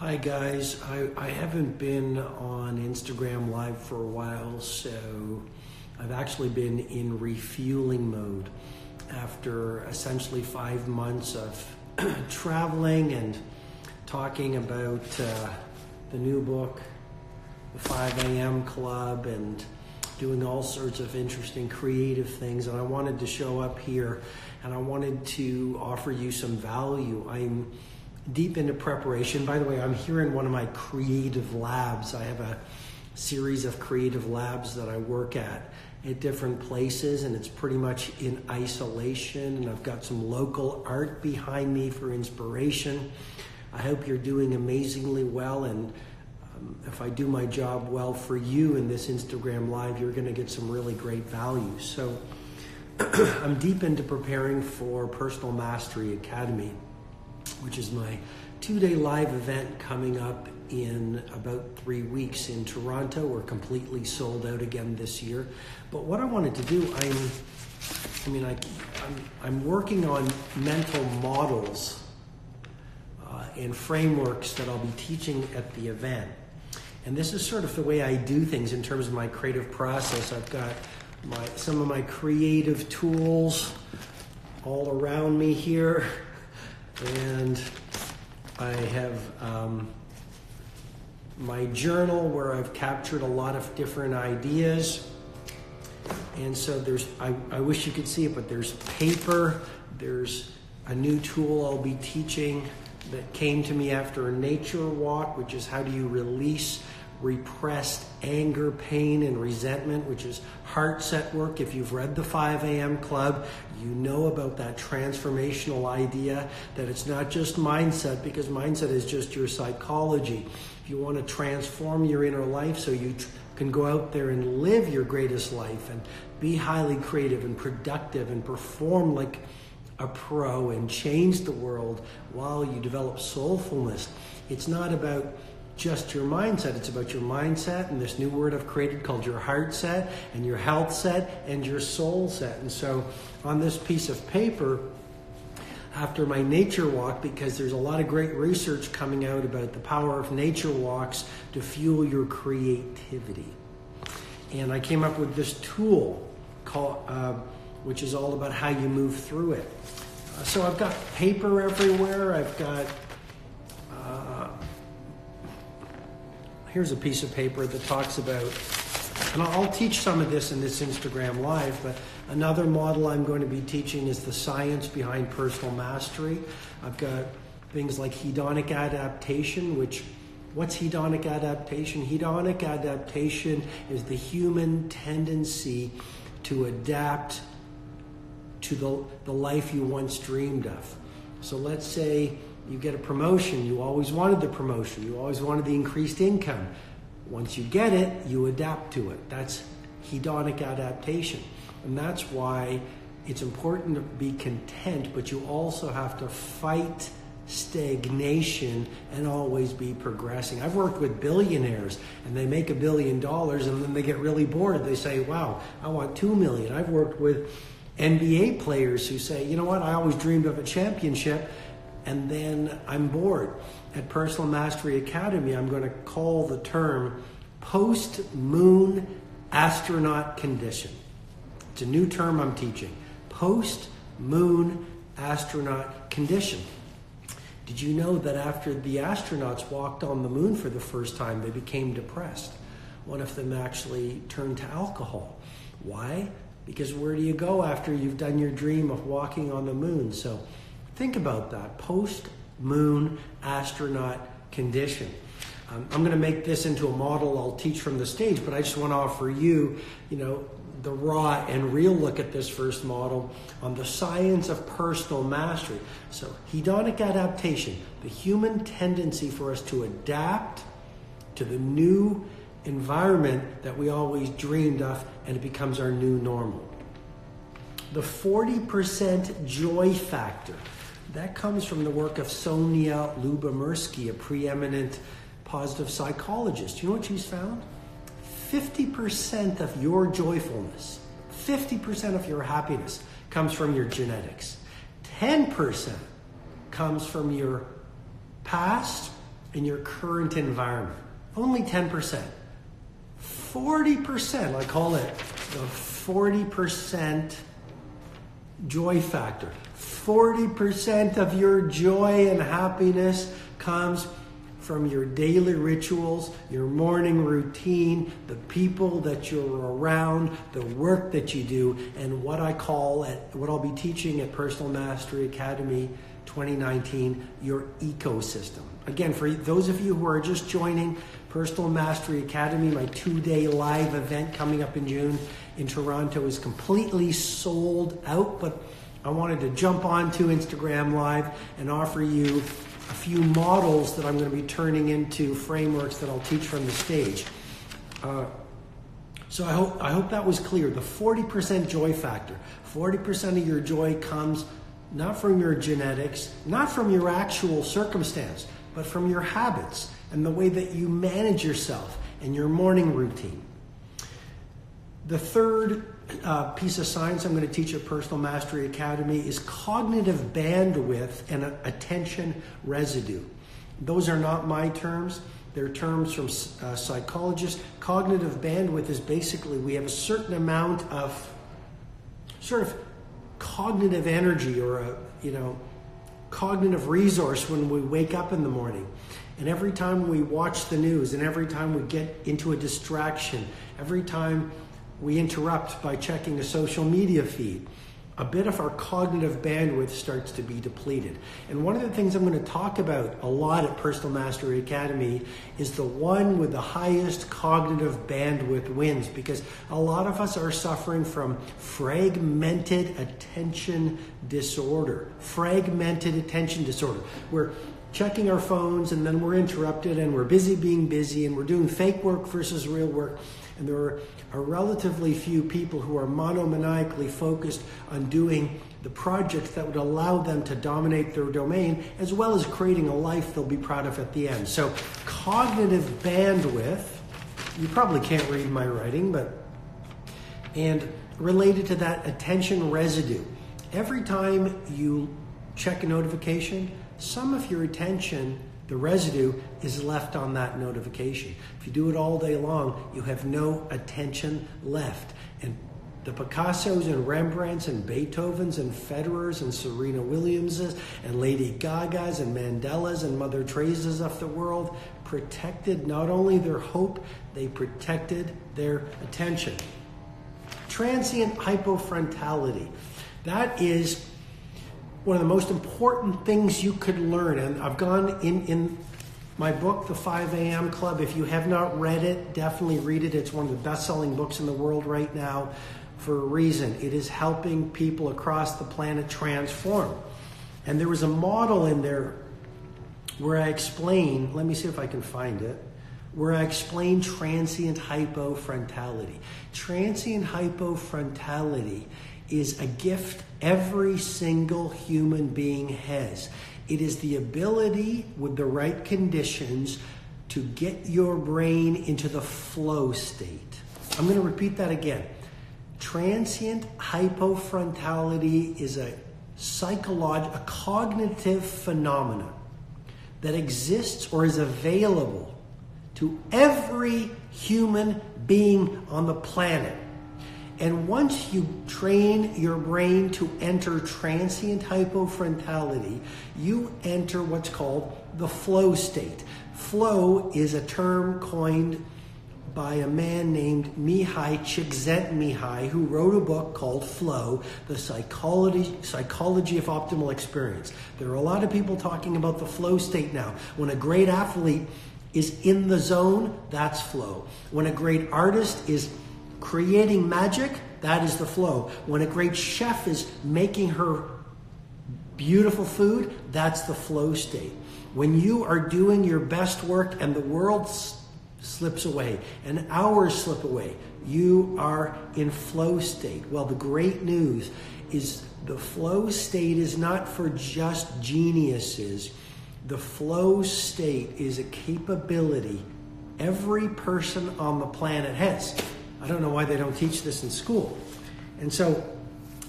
Hi guys, I haven't been on Instagram Live for a while, so I've actually been in refueling mode after essentially 5 months of traveling and talking about the new book, the 5 a.m. Club, and doing all sorts of interesting creative things. And I wanted to show up here and I wanted to offer you some value. I'm deep into preparation. By the way, I'm here in one of my creative labs. I have a series of creative labs that I work at different places, and it's pretty much in isolation. And I've got some local art behind me for inspiration. I hope you're doing amazingly well, and if I do my job well for you in this Instagram Live, you're going to get some really great value. So I'm deep into preparing for Personal Mastery Academy, which is my 2-day live event coming up in about 3 weeks in Toronto. We're completely sold out again this year. But what I wanted to do, I'm working on mental models and frameworks that I'll be teaching at the event. And this is sort of the way I do things in terms of my creative process. I've got some of my creative tools all around me here. And I have my journal where I've captured a lot of different ideas. And so I wish you could see it, but there's paper, there's a new tool I'll be teaching that came to me after a nature walk, which is how do you release repressed anger, pain, and resentment, which is heart set work. If you've read the 5 a.m. Club, you know about that transformational idea that it's not just mindset, because mindset is just your psychology. If you want to transform your inner life so you can go out there and live your greatest life and be highly creative and productive and perform like a pro and change the world while you develop soulfulness, it's not about just your mindset. It's about your mindset and this new word I've created called your heart set and your health set and your soul set. And so on this piece of paper, after my nature walk, because there's a lot of great research coming out about the power of nature walks to fuel your creativity. And I came up with this tool called, which is all about how you move through it. So I've got paper everywhere. I've got here's a piece of paper that talks about, and I'll teach some of this in this Instagram Live, but another model I'm going to be teaching is the science behind personal mastery. I've got things like hedonic adaptation, what's hedonic adaptation? Hedonic adaptation is the human tendency to adapt to the life you once dreamed of. So let's say you get a promotion, you always wanted the promotion, you always wanted the increased income. Once you get it, you adapt to it. That's hedonic adaptation. And that's why it's important to be content, but you also have to fight stagnation and always be progressing. I've worked with billionaires and they make $1 billion and then they get really bored. They say, wow, I want 2 million. I've worked with NBA players who say, you know what, I always dreamed of a championship, and then I'm bored. At Personal Mastery Academy, I'm going to call the term post-moon astronaut condition. It's a new term I'm teaching. Post-moon astronaut condition. Did you know that after the astronauts walked on the moon for the first time, they became depressed? One of them actually turned to alcohol. Why? Because where do you go after you've done your dream of walking on the moon? So think about that, post-moon astronaut condition. I'm going to make this into a model I'll teach from the stage, but I just want to offer you, the raw and real look at this first model on the science of personal mastery. So hedonic adaptation, the human tendency for us to adapt to the new environment that we always dreamed of, and it becomes our new normal. The 40% joy factor, that comes from the work of Sonia Lyubomirsky, a preeminent positive psychologist. You know what she's found? 50% of your joyfulness, 50% of your happiness comes from your genetics. 10% comes from your past in your current environment. Only 10%. 40%, I call it the 40% joy factor. 40% of your joy and happiness comes from your daily rituals, your morning routine, the people that you're around, the work that you do, and what I'll be teaching at Personal Mastery Academy 2019, your ecosystem. Again, for those of you who are just joining Personal Mastery Academy, my 2-day live event coming up in June in Toronto is completely sold out, but I wanted to jump onto Instagram Live and offer you a few models that I'm going to be turning into frameworks that I'll teach from the stage. So I hope that was clear. The 40% joy factor. 40% of your joy comes not from your genetics, not from your actual circumstance, but from your habits and the way that you manage yourself and your morning routine. The third piece of science I'm going to teach at Personal Mastery Academy is cognitive bandwidth and attention residue. Those are not my terms. They're terms from psychologists. Cognitive bandwidth is basically we have a certain amount of sort of cognitive energy or a cognitive resource when we wake up in the morning. And every time we watch the news and every time we get into a distraction, every time we interrupt by checking a social media feed, a bit of our cognitive bandwidth starts to be depleted. And one of the things I'm going to talk about a lot at Personal Mastery Academy is the one with the highest cognitive bandwidth wins, because a lot of us are suffering from fragmented attention disorder. Fragmented attention disorder. We're checking our phones and then we're interrupted and we're busy being busy and we're doing fake work versus real work. And there are relatively few people who are monomaniacally focused on doing the projects that would allow them to dominate their domain, as well as creating a life they'll be proud of at the end. So cognitive bandwidth, you probably can't read my writing, and related to that, attention residue. Every time you check a notification, some of your attention, the residue, is left on that notification. If you do it all day long, you have no attention left. And the Picassos and Rembrandts and Beethovens and Federers and Serena Williamses and Lady Gagas and Mandelas and Mother Teresas of the world protected not only their hope, they protected their attention. Transient hypofrontality. That is one of the most important things you could learn. And I've gone in my book, The 5 a.m. Club. If you have not read it, definitely read it. It's one of the best-selling books in the world right now for a reason. It is helping people across the planet transform. And there was a model in there where I explain, let me see if I can find it, where I explain transient hypofrontality. Transient hypofrontality is a gift every single human being has. It is the ability, with the right conditions, to get your brain into the flow state. I'm going to repeat that again. Transient hypofrontality is a cognitive phenomenon that exists or is available to every human being on the planet. And once you train your brain to enter transient hypofrontality, you enter what's called the flow state. Flow is a term coined by a man named Mihai Csikszentmihalyi, who wrote a book called Flow, The Psychology of Optimal Experience. There are a lot of people talking about the flow state now. When a great athlete is in the zone, that's flow. When a great artist is creating magic, that is the flow. When a great chef is making her beautiful food, that's the flow state. When you are doing your best work and the world slips away and hours slip away, you are in flow state. Well, the great news is the flow state is not for just geniuses. The flow state is a capability every person on the planet has. I don't know why they don't teach this in school. And so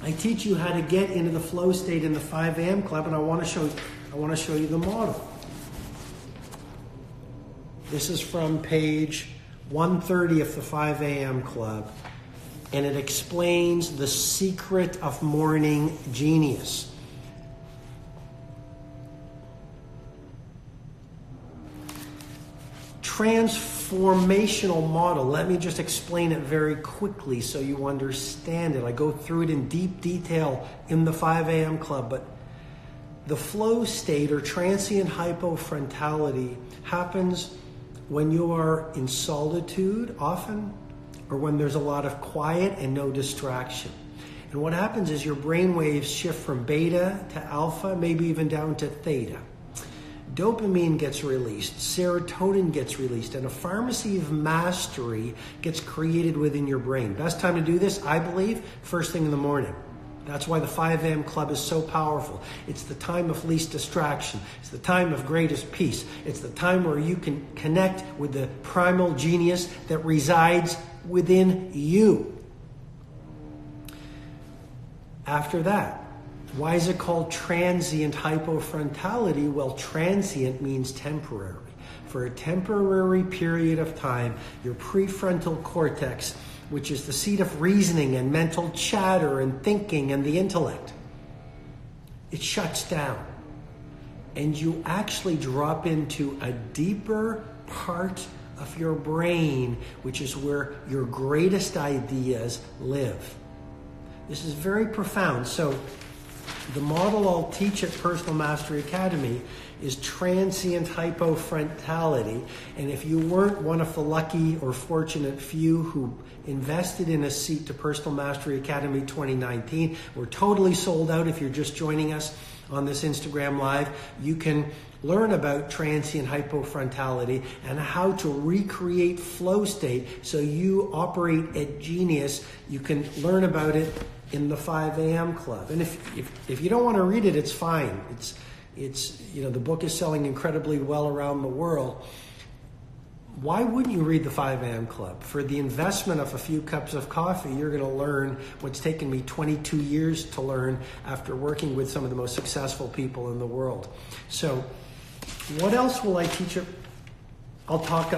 I teach you how to get into the flow state in the 5 a.m. Club, and I want to show you the model. This is from page 130 of the 5 a.m. Club, and it explains the secret of morning genius. Transformational model. Let me just explain it very quickly so you understand it. I go through it in deep detail in the 5 a.m. Club, but the flow state or transient hypofrontality happens when you are in solitude often, or when there's a lot of quiet and no distraction. And what happens is your brain waves shift from beta to alpha, maybe even down to theta. Dopamine gets released, serotonin gets released, and a pharmacy of mastery gets created within your brain. Best time to do this, I believe, first thing in the morning. That's why the 5 a.m. Club is so powerful. It's the time of least distraction. It's the time of greatest peace. It's the time where you can connect with the primal genius that resides within you. After that, why is it called transient hypofrontality? Well, transient means temporary. For a temporary period of time, your prefrontal cortex, which is the seat of reasoning and mental chatter and thinking and the intellect, it shuts down. And you actually drop into a deeper part of your brain, which is where your greatest ideas live. This is very profound. So the model I'll teach at Personal Mastery Academy is transient hypofrontality. And if you weren't one of the lucky or fortunate few who invested in a seat to Personal Mastery Academy 2019, we're totally sold out. If you're just joining us on this Instagram Live, you can learn about transient hypofrontality and how to recreate flow state so you operate at genius. You can learn about it in the 5 a.m. Club. And if you don't want to read it, it's fine. It's the book is selling incredibly well around the world. Why wouldn't you read the 5 a.m. Club? For the investment of a few cups of coffee, you're going to learn what's taken me 22 years to learn after working with some of the most successful people in the world. So what else will I teach you? I'll talk.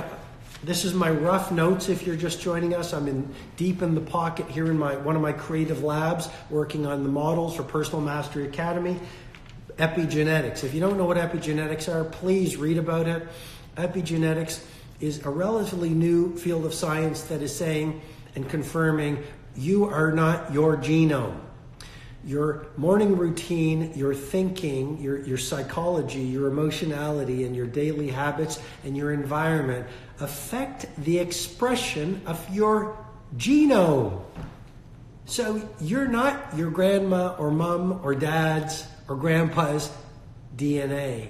This is my rough notes if you're just joining us. I'm deep in the pocket here in one of my creative labs working on the models for Personal Mastery Academy. Epigenetics. If you don't know what epigenetics are, please read about it. Epigenetics is a relatively new field of science that is saying and confirming you are not your genome. Your morning routine, your thinking, your psychology, your emotionality, and your daily habits and your environment affect the expression of your genome. So you're not your grandma or mom or dad's or grandpa's DNA.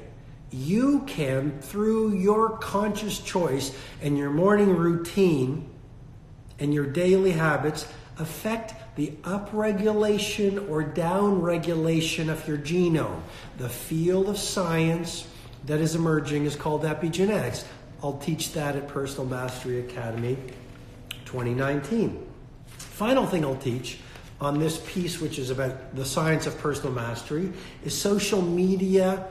You can, through your conscious choice and your morning routine and your daily habits, affect the upregulation or downregulation of your genome. The field of science that is emerging is called epigenetics. I'll teach that at Personal Mastery Academy 2019. Final thing I'll teach on this piece, which is about the science of personal mastery, is social media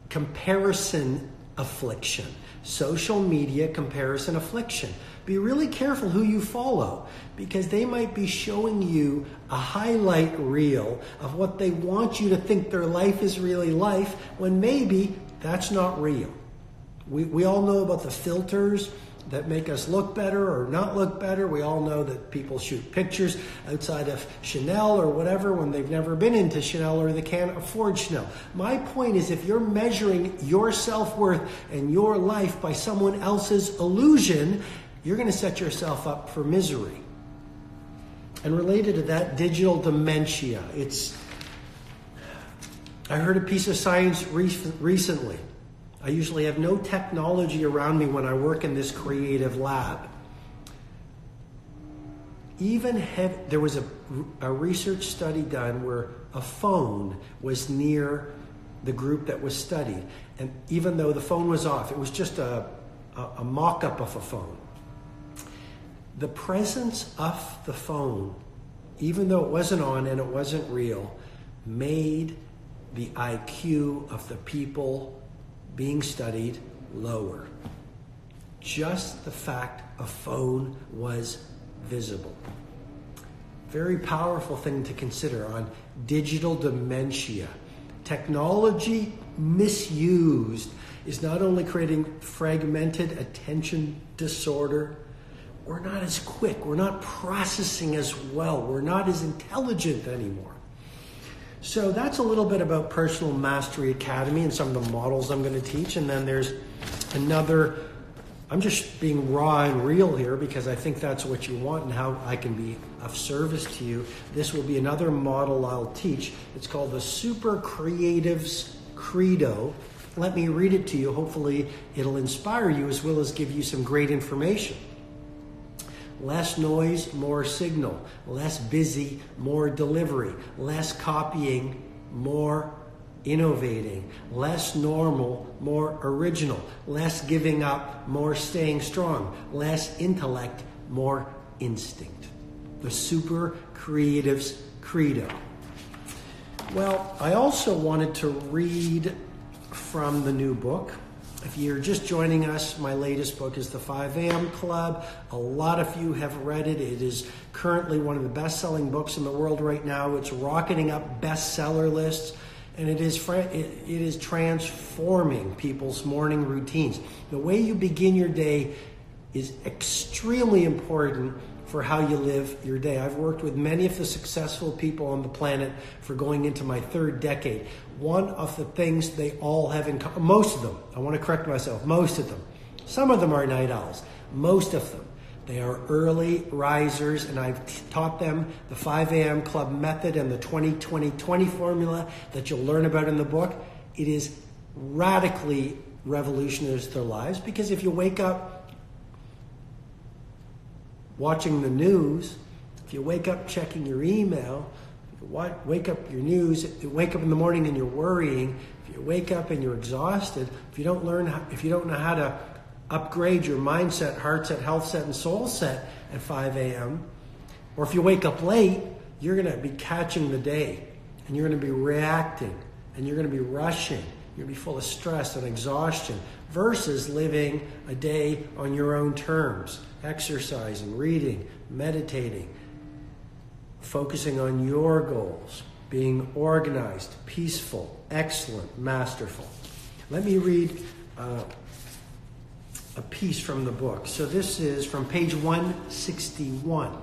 comparison affliction. Social media comparison affliction. Be really careful who you follow, because they might be showing you a highlight reel of what they want you to think their life is really like, when maybe that's not real. We all know about the filters that make us look better or not look better. We all know that people shoot pictures outside of Chanel or whatever when they've never been into Chanel or they can't afford Chanel. My point is, if you're measuring your self-worth and your life by someone else's illusion, you're going to set yourself up for misery. And related to that, digital dementia. I heard a piece of science recently. I usually have no technology around me when I work in this creative lab. There was a research study done where a phone was near the group that was studied. And even though the phone was off, it was just a mock-up of a phone. The presence of the phone, even though it wasn't on and it wasn't real, made the IQ of the people being studied lower. just the fact a phone was visible. Very powerful thing to consider on digital dementia. Technology misused is not only creating fragmented attention disorder, we're not as quick, we're not processing as well, we're not as intelligent anymore. So that's a little bit about Personal Mastery Academy and some of the models I'm going to teach. And then there's another, I'm just being raw and real here because I think that's what you want and how I can be of service to you. This will be another model I'll teach. It's called the Super Creatives Credo. Let me read it to you. Hopefully it'll inspire you as well as give you some great information. Less noise, more signal. Less busy, more delivery. Less copying, more innovating. Less normal, more original. Less giving up, more staying strong. Less intellect, more instinct. The Super Creatives Credo. Well, I also wanted to read from the new book. If you're just joining us, my latest book is The 5 a.m. Club. A lot of you have read it. It is currently one of the best-selling books in the world right now. It's rocketing up bestseller lists, and it is transforming people's morning routines. The way you begin your day is extremely important for how you live your day. I've worked with many of the successful people on the planet for going into my third decade. One of the things they all have in common, most of them, I want to correct myself, most of them, some of them are night owls, most of them, they are early risers, and I've taught them the 5 a.m. Club method and the 20-20-20 formula that you'll learn about in the book. It is radically revolutionized their lives, because if you wake up watching the news, if you wake up checking your email, wake up your news, you wake up in the morning and you're worrying, if you wake up and you're exhausted, if you don't know how to upgrade your mindset, heart set, health set, and soul set at 5 a.m., or if you wake up late, you're going to be catching the day, and you're going to be reacting, and you're going to be rushing, you're going to be full of stress and exhaustion, versus living a day on your own terms, exercising, reading, meditating, focusing on your goals, being organized, peaceful, excellent, masterful. Let me read a piece from the book. So this is from page 161.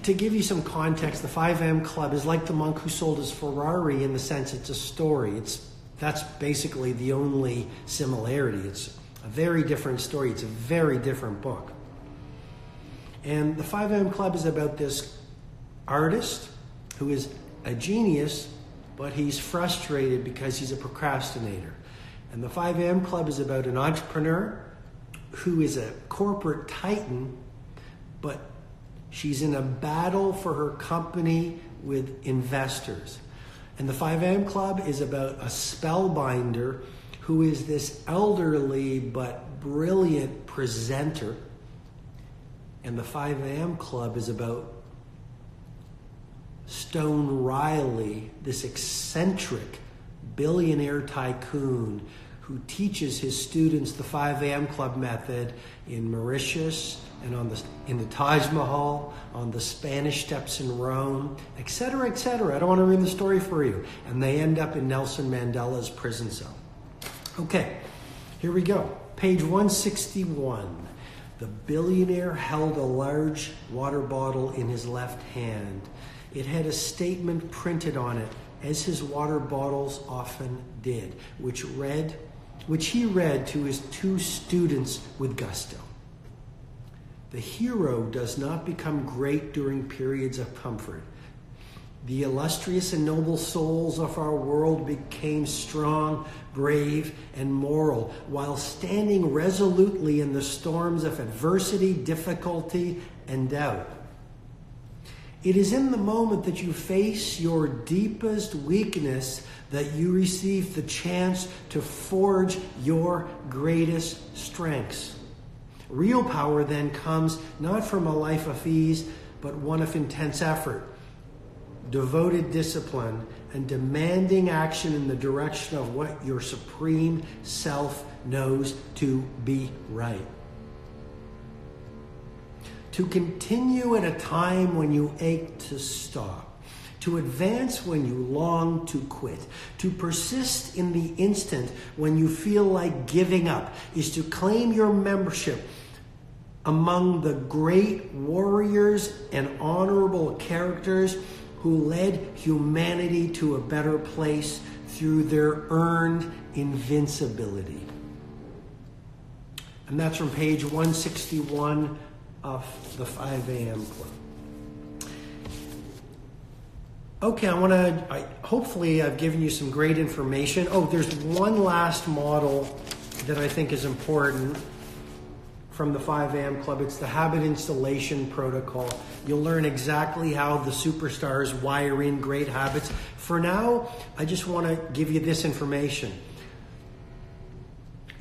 To give you some context, the 5 a.m. Club is like the monk who sold his Ferrari in the sense it's a story. That's basically the only similarity. It's a very different story. It's a very different book. And the 5 a.m. Club is about this artist who is a genius, but he's frustrated because he's a procrastinator. And the 5 a.m. Club is about an entrepreneur who is a corporate titan, but she's in a battle for her company with investors. And the 5 a.m. Club is about a spellbinder who is this elderly but brilliant presenter. And the 5 a.m. Club is about Stone Riley, this eccentric billionaire tycoon who teaches his students the 5 a.m. Club method in Mauritius and in the Taj Mahal, on the Spanish Steps in Rome, etc., etc. I don't want to ruin the story for you. And they end up in Nelson Mandela's prison cell. Okay, here we go. Page 161. The billionaire held a large water bottle in his left hand. It had a statement printed on it, as his water bottles often did, which he read to his 2 students with gusto. The hero does not become great during periods of comfort. The illustrious and noble souls of our world became strong, brave, and moral while standing resolutely in the storms of adversity, difficulty, and doubt. It is in the moment that you face your deepest weakness that you receive the chance to forge your greatest strengths. Real power then comes not from a life of ease, but one of intense effort. devoted discipline, and demanding action in the direction of what your supreme self knows to be right. To continue at a time when you ache to stop. To advance when you long to quit. To persist in the instant when you feel like giving up is to claim your membership among the great warriors and honorable characters who led humanity to a better place through their earned invincibility. And that's from page 161 of the 5 a.m. Club. Okay, hopefully I've given you some great information. Oh, there's one last model that I think is important from the 5 a.m. Club. It's the habit installation protocol. You'll learn exactly how the superstars wire in great habits. For now, I just want to give you this information.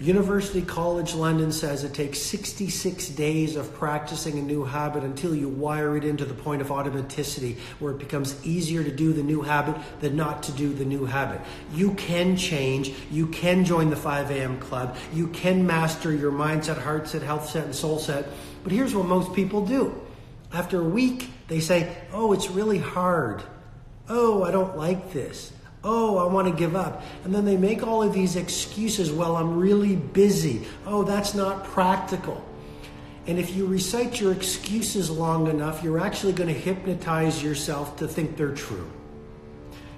University College London says it takes 66 days of practicing a new habit until you wire it into the point of automaticity, where it becomes easier to do the new habit than not to do the new habit. You can change. You can join the 5 a.m. Club. You can master your mindset, heart set, health set, and soul set. But here's what most people do. After a week, they say, oh, it's really hard. Oh, I don't like this. Oh, I want to give up. And then they make all of these excuses. Well, I'm really busy. Oh, that's not practical. And if you recite your excuses long enough, you're actually going to hypnotize yourself to think they're true.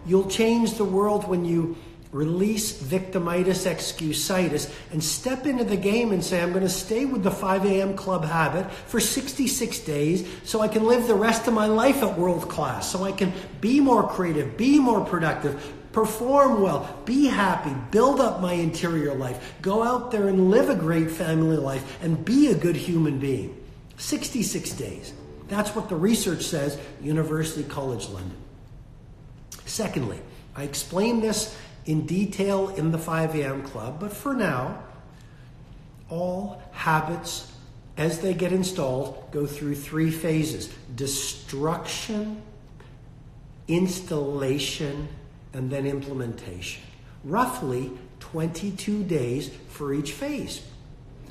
You'll change the world when you release victimitis, excusitis, and step into the game and say, I'm going to stay with the 5 a.m. Club habit for 66 days so I can live the rest of my life at world class, so I can be more creative, be more productive, perform well, be happy, build up my interior life, go out there and live a great family life, and be a good human being. 66 days. That's what the research says, University College London. Secondly, I explained this in detail in the 5 a.m. Club, but for now, all habits, as they get installed, go through 3 phases: destruction, installation, and then implementation. Roughly 22 days for each phase.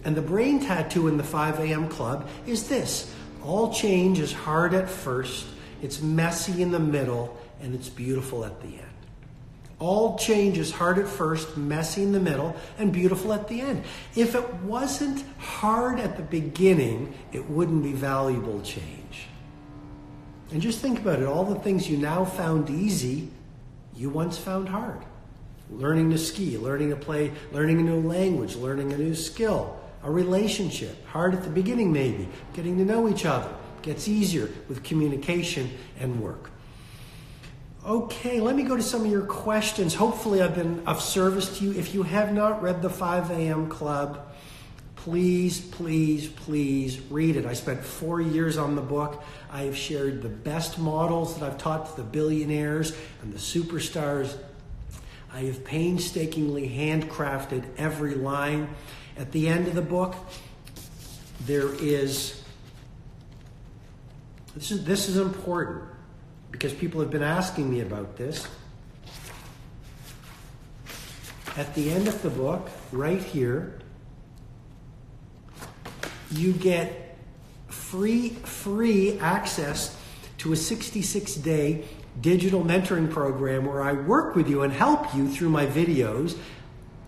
And the brain tattoo in the 5 a.m. Club is this: all change is hard at first, it's messy in the middle, and it's beautiful at the end. All change is hard at first, messy in the middle, and beautiful at the end. If it wasn't hard at the beginning, it wouldn't be valuable change. And just think about it. All the things you now found easy, you once found hard. Learning to ski, learning to play, learning a new language, learning a new skill, a relationship. Hard at the beginning maybe. Getting to know each other. Gets easier with communication and work. Okay, let me go to some of your questions. Hopefully I've been of service to you. If you have not read the 5 a.m. Club, please, please, please read it. I spent 4 years on the book. I have shared the best models that I've taught to the billionaires and the superstars. I have painstakingly handcrafted every line. At the end of the book, there is, this is important, because people have been asking me about this. At the end of the book, right here, you get free access to a 66-day digital mentoring program where I work with you and help you through my videos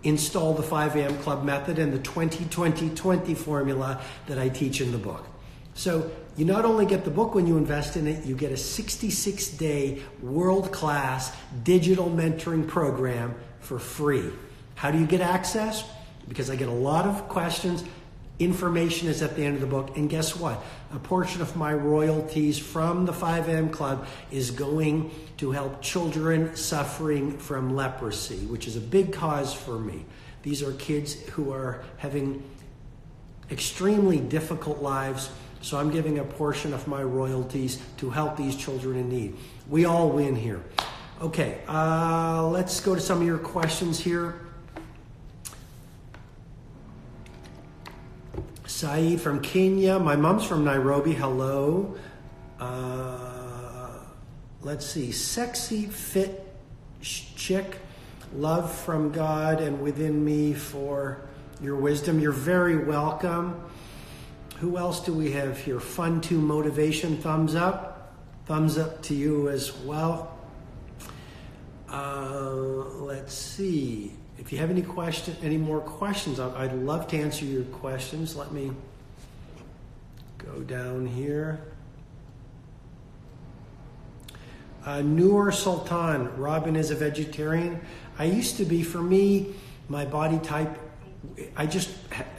install the 5 a.m. Club method and the 20-20-20 formula that I teach in the book. So you not only get the book when you invest in it, you get a 66-day world-class digital mentoring program for free. How do you get access? Because I get a lot of questions. Information is at the end of the book. And guess what? A portion of my royalties from the 5 a.m. Club is going to help children suffering from leprosy, which is a big cause for me. These are kids who are having extremely difficult lives. So I'm giving a portion of my royalties to help these children in need. We all win here. Okay, let's go to some of your questions here. Saeed from Kenya. My mom's from Nairobi. Hello. let's see, sexy, fit chick, love from God and within me for your wisdom. You're very welcome. Who else do we have here? Fun to motivation, thumbs up. Thumbs up to you as well. Let's see. If you have any more questions, I'd love to answer your questions. Let me go down here. Noor Sultan, Robin is a vegetarian. I used to be. For me, my body type,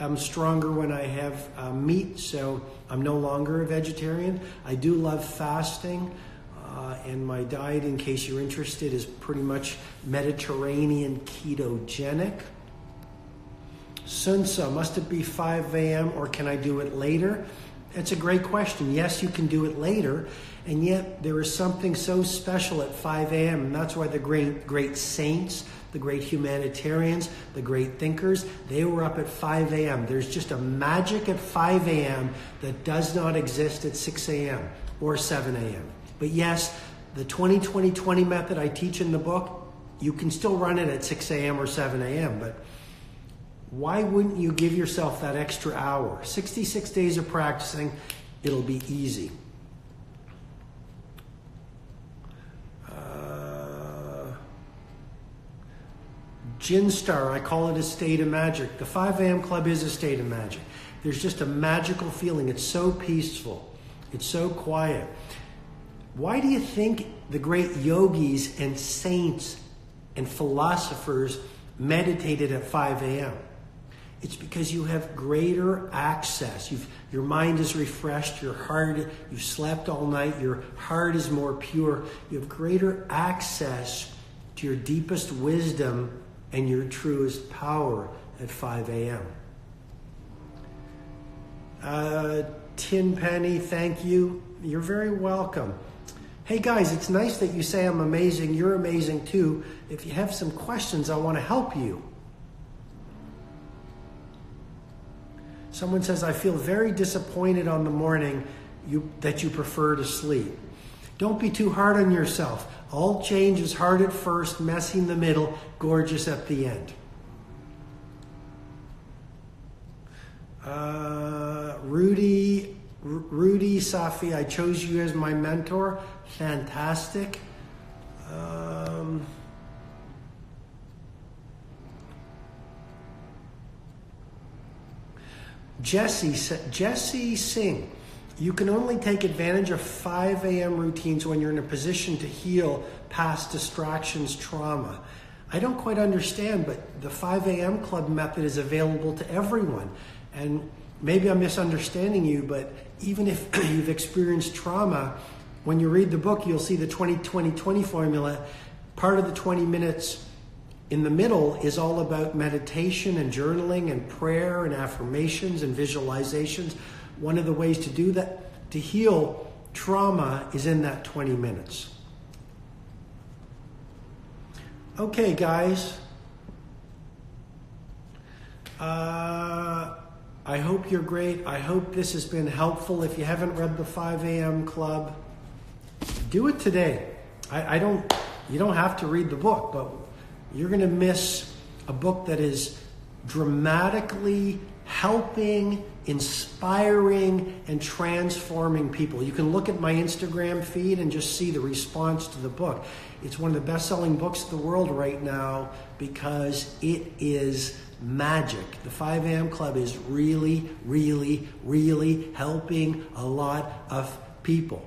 I'm stronger when I have meat, so I'm no longer a vegetarian. I do love fasting, and my diet, in case you're interested, is pretty much Mediterranean ketogenic. Sunsa, must it be 5 a.m. or can I do it later? That's a great question. Yes, you can do it later, and yet there is something so special at 5 a.m., and that's why the great saints, the great humanitarians, the great thinkers, they were up at 5 a.m. There's just a magic at 5 a.m. that does not exist at 6 a.m. or 7 a.m. But yes, the 20-20-20 method I teach in the book, you can still run it at 6 a.m. or 7 a.m., but why wouldn't you give yourself that extra hour? 66 days of practicing, it'll be easy. Ginstar, I call it a state of magic. The 5 a.m. Club is a state of magic. There's just a magical feeling. It's so peaceful. It's so quiet. Why do you think the great yogis and saints and philosophers meditated at 5 a.m.? It's because you have greater access. Your mind is refreshed, your heart, you've slept all night, your heart is more pure. You have greater access to your deepest wisdom and your truest power at 5 a.m. Tin Penny, thank you. You're very welcome. Hey guys, it's nice that you say I'm amazing. You're amazing too. If you have some questions, I want to help you. Someone says, I feel very disappointed on the morning that you prefer to sleep. Don't be too hard on yourself. All change is hard at first, messy in the middle, gorgeous at the end. Rudy Safi, I chose you as my mentor. Fantastic. Jesse Singh, you can only take advantage of 5 a.m. routines when you're in a position to heal past distractions, trauma. I don't quite understand, but the 5 a.m. Club method is available to everyone. And maybe I'm misunderstanding you, but even if you've experienced trauma, when you read the book, you'll see the 20-20-20 formula. Part of the 20 minutes in the middle is all about meditation and journaling and prayer and affirmations and visualizations. One of the ways to do that, to heal trauma, is in that 20 minutes. Okay, guys. I hope you're great. I hope this has been helpful. If you haven't read the 5 a.m. Club, do it today. You don't have to read the book, but you're going to miss a book that is dramatically helping, inspiring, and transforming people. You can look at my Instagram feed and just see the response to the book. It's one of the best-selling books in the world right now because it is magic. The 5 a.m. Club is really, really, really helping a lot of people.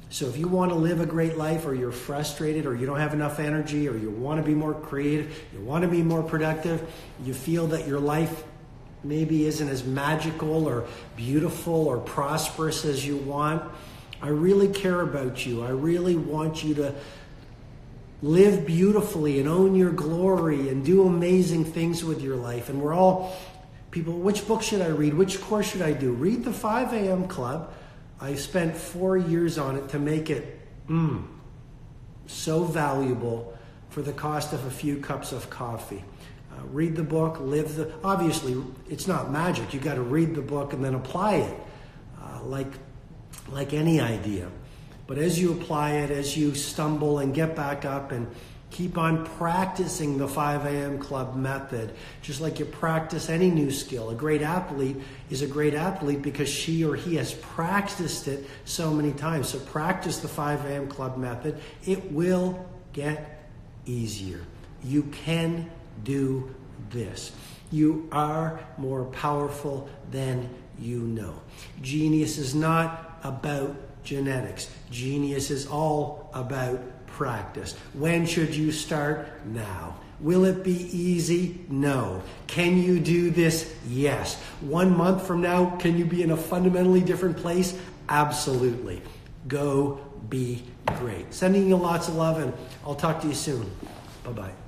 So if you want to live a great life, or you're frustrated, or you don't have enough energy, or you want to be more creative, you want to be more productive, you feel that your life maybe isn't as magical or beautiful or prosperous as you want, I really care about you. I really want you to live beautifully and own your glory and do amazing things with your life. And we're all people, which book should I read? Which course should I do? Read the 5 a.m. Club. I spent 4 years on it to make it so valuable for the cost of a few cups of coffee. Read the book, obviously it's not magic. You got to read the book and then apply it like any idea. But as you apply it, as you stumble and get back up and keep on practicing the 5 a.m. Club method, just like you practice any new skill. A great athlete is a great athlete because she or he has practiced it so many times. So practice the 5 a.m. Club method. It will get easier. You can do this. You are more powerful than you know. Genius is not about genetics. Genius is all about practice. When should you start? Now. Will it be easy? No. Can you do this? Yes. 1 month from now, can you be in a fundamentally different place? Absolutely. Go be great. Sending you lots of love, and I'll talk to you soon. Bye-bye.